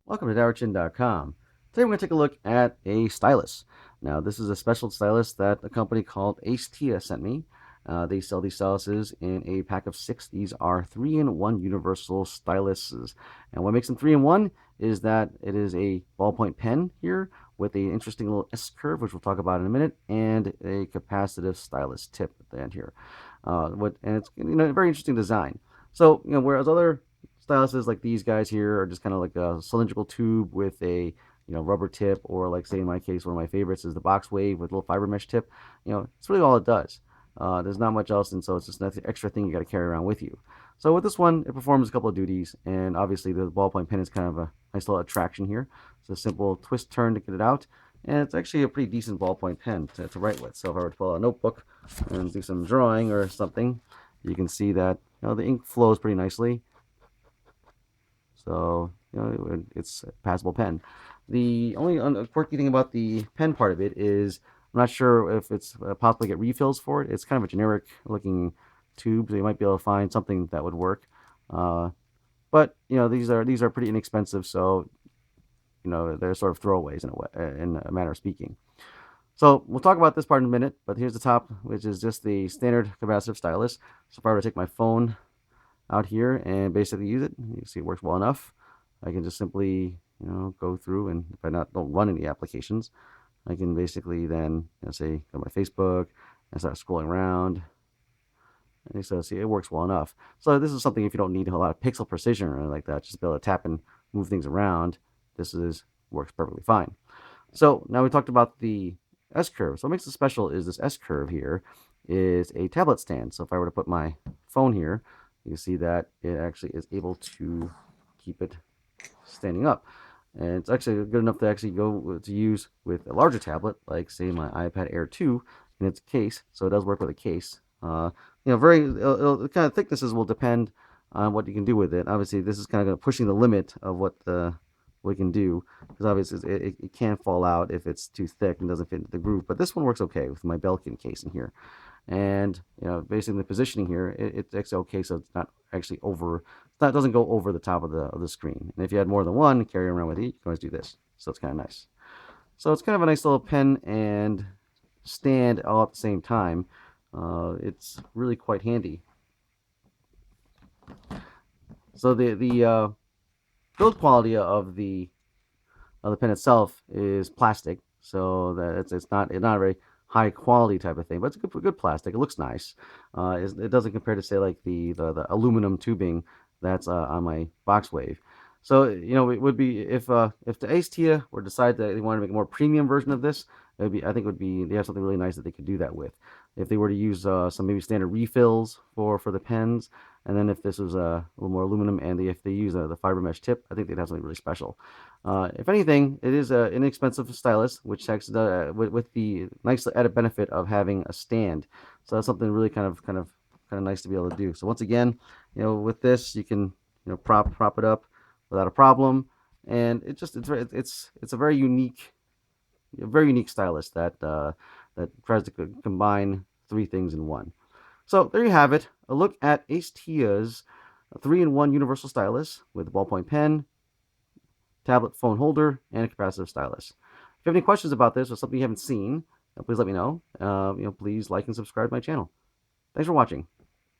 Welcome to DowerChin.com. Today we're going to take a look at a stylus. Now this is a special stylus that a company called Ace Teah sent me. They sell these styluses in a pack of 6. These are 3-in-1 universal styluses. And what makes them 3-in-1 is that it is a ballpoint pen here with an interesting little S-curve, which we'll talk about in a minute, and a capacitive stylus tip at the end here. And it's a very interesting design. So whereas other styluses like these guys here are just kind of like a cylindrical tube with a rubber tip, or like say in my case, one of my favorites is the box wave with a little fiber mesh tip. It's really all it does. There's not much else, and so it's just an extra thing you got to carry around with you. So with this one, it performs a couple of duties, and obviously the ballpoint pen is kind of a nice little attraction here. It's a simple twist turn to get it out, and it's actually a pretty decent ballpoint pen to write with. So if I were to pull out a notebook and do some drawing or something, you can see that the ink flows pretty nicely. So it's a passable pen. The only quirky thing about the pen part of it is I'm not sure if it's possible to get refills for it. It's kind of a generic looking tube, so you might be able to find something that would work. But these are pretty inexpensive, so they're sort of throwaways in a manner of speaking. So we'll talk about this part in a minute, but here's the top, which is just the standard capacitive stylus. So if I were to take my phone out here and basically use it, you see it works well enough. I can just simply go through, and if I don't run any applications, I can basically then say go to my Facebook and start scrolling around. And so see, it works well enough. So this is something, if you don't need a lot of pixel precision or anything like that, just be able to tap and move things around, works perfectly fine. So now we talked about the S-curve. So what makes it special is this S-curve here is a tablet stand. So if I were to put my phone here, you can see that it actually is able to keep it standing up. And it's actually good enough to actually go to use with a larger tablet, like say my iPad Air 2 in its case. So it does work with a case. The kind of thicknesses will depend on what you can do with it. Obviously, this is kind of pushing the limit of what we can do, because obviously it can fall out if it's too thick and doesn't fit into the groove. But this one works okay with my Belkin case in here. And basically the positioning here, it's actually okay, so it's not actually over. It doesn't go over the top of the screen. And if you had more than one, carry around with you, you can always do this. So it's kind of nice. So it's kind of a nice little pen and stand all at the same time. It's really quite handy. So the build quality of the pen itself is plastic, so that it's not a very high quality type of thing, but it's good plastic. It looks nice. It doesn't compare to say like the aluminum tubing that's on my box wave. So it would be if the Ace Teah were to decide that they want to make a more premium version of this, they have something really nice that they could do that with. If they were to use some maybe standard refills for the pens, and then if this was a little more aluminum, and if they use the fiber mesh tip, I think they'd have something really special. If anything, it is an inexpensive stylus, which takes with the nice added benefit of having a stand. So that's something really kind of nice to be able to do. So once again, with this you can prop it up without a problem, and it's a very unique stylus that tries to combine 3 things in one. So there you have it, a look at Ace Teah's 3-in-1 universal stylus with a ballpoint pen, tablet phone holder, and a capacitive stylus. If you have any questions about this or something you haven't seen, please let me know. Please like and subscribe to my channel. Thanks for watching.